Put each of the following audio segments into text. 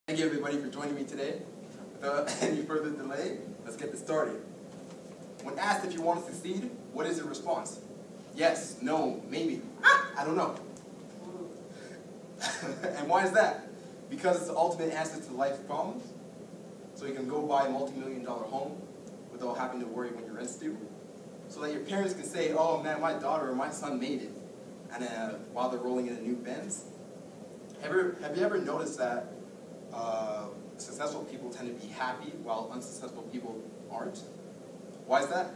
Thank you everybody for joining me today. Without any further delay, let's get this started. When asked if you want to succeed, what is your response? Yes, no, maybe. I don't know. And why is that? Because it's the ultimate answer to life's problems. So you can go buy a multi-million-dollar home without having to worry when your rent's due. So that your parents can say, oh man, my daughter or my son made it. And while they're rolling in a new Benz. Have you ever noticed that successful people tend to be happy while unsuccessful people aren't? Why is that?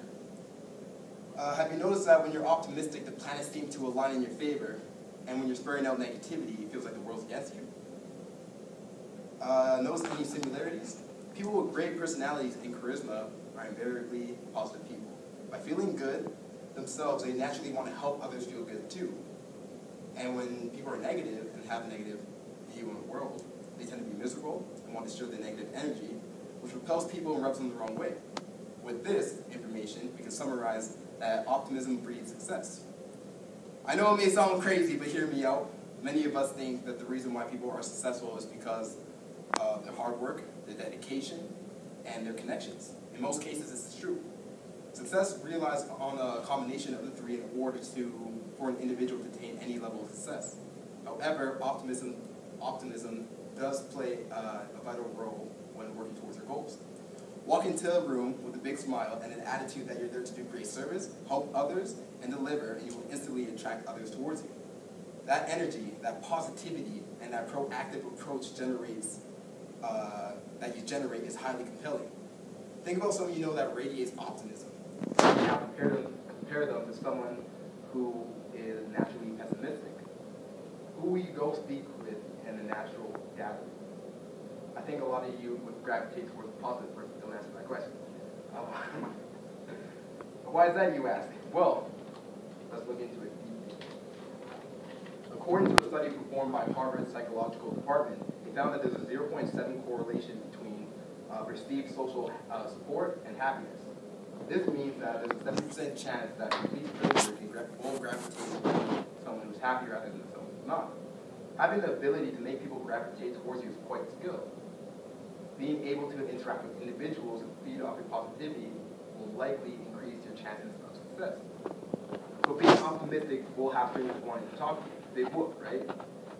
Have you noticed that when you're optimistic, the planets seem to align in your favor, and when you're spurring out negativity, it feels like the world's against you? Notice any similarities? People with great personalities and charisma are invariably positive people. By feeling good themselves, they naturally want to help others feel good too. And when people are negative and have a negative view on the world, they tend to be miserable and want to share their negative energy, which repels people and rubs them the wrong way. With this information, we can summarize that optimism breeds success. I know it may sound crazy, but hear me out. Many of us think that the reason why people are successful is because of their hard work, their dedication, and their connections. In most cases, this is true. Success relies on a combination of the three in order for an individual to attain any level of success. However, optimism does play a vital role when working towards your goals. Walk into a room with a big smile and an attitude that you're there to do great service, help others, and deliver, and you will instantly attract others towards you. That energy, that positivity, and that proactive approach that you generate is highly compelling. Think about someone you know that radiates optimism. Now compare them to someone who is naturally pessimistic. Who will you go speak with in a natural gathering? I think a lot of you would gravitate towards the positive person. Don't answer my question. Why is that, you ask? Well, let's look into it deeply. According to a study performed by Harvard Psychological Department, they found that there's a 0.7 correlation between perceived social support and happiness. This means that there's a 70% chance that complete strangers will gravitate towards someone who's happy rather than someone who's not. Having the ability to make people gravitate towards you is quite a skill. Being able to interact with individuals who feed off your positivity will likely increase your chances of success. So being optimistic will have strangers wanting to talk to you. They would, right?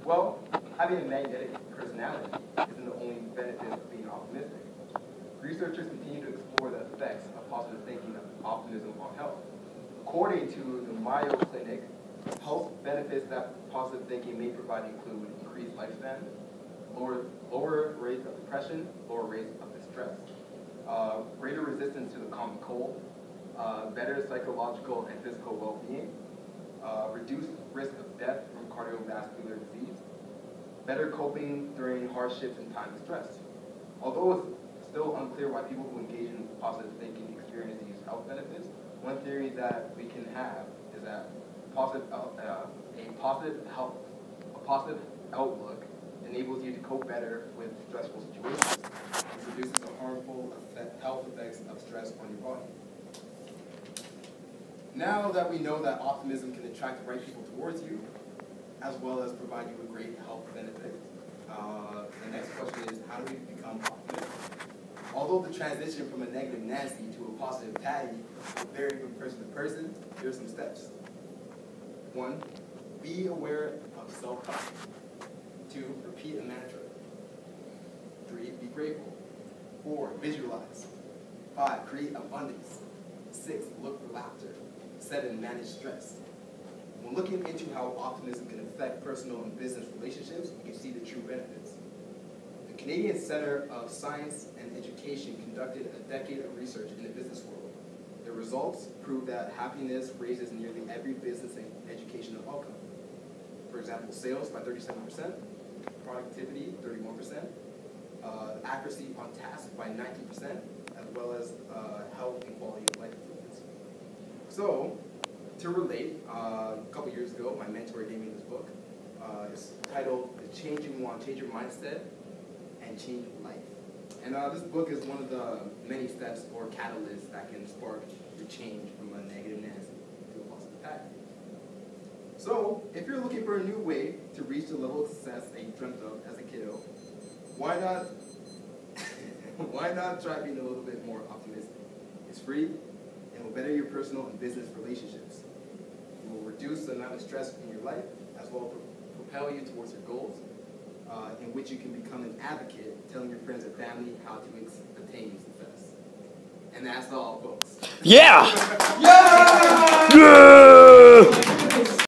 Well, having a magnetic personality isn't the only benefit of being optimistic. Researchers continue to explore the effects of positive thinking and optimism on health. According to the Mayo Clinic, health benefits that positive thinking may provide include increased lifespan, lower rates of depression, lower rates of distress, greater resistance to the common cold, better psychological and physical well-being, reduced risk of death from cardiovascular disease, better coping during hardships and times of stress. Although it's still unclear why people who engage in positive thinking experience these health benefits, one theory that we can have is that a positive outlook enables you to cope better with stressful situations, which reduces the harmful health effects of stress on your body. Now that we know that optimism can attract the right people towards you, as well as provide you with great health benefits, the next question is, how do we become optimistic? Although the transition from a negative Nancy to a positive Patty will vary from person to person, here are some steps. 1, be aware of self-talk. 2, repeat a mantra. 3, be grateful. 4, visualize. 5, create abundance. 6, look for laughter. 7, manage stress. When looking into how optimism can affect personal and business relationships, you can see the true benefits. The Canadian Centre of Science and Education conducted a decade of research in the business world. The results prove that happiness raises nearly every business and educational outcome. For example, sales by 37%, productivity 31%, accuracy on task by 90%, as well as health and quality of life improvements. So, to relate, a couple years ago, my mentor gave me this book. It's titled "The Change You Want, Change Your Mindset and Change Your Life." And this book is one of the many steps or catalysts that can spark your change from a negative Nancy to a positive Patty. So, if you're looking for a new way to reach the level of success that you dreamt of as a kiddo, Why not? Why not try being a little bit more optimistic? It's free and will better your personal and business relationships. It will reduce the amount of stress in your life, as well as propel you towards your goals, in which you can become an advocate, telling your friends and family how to attain success. And that's all, folks. Yeah! Yeah! Yeah!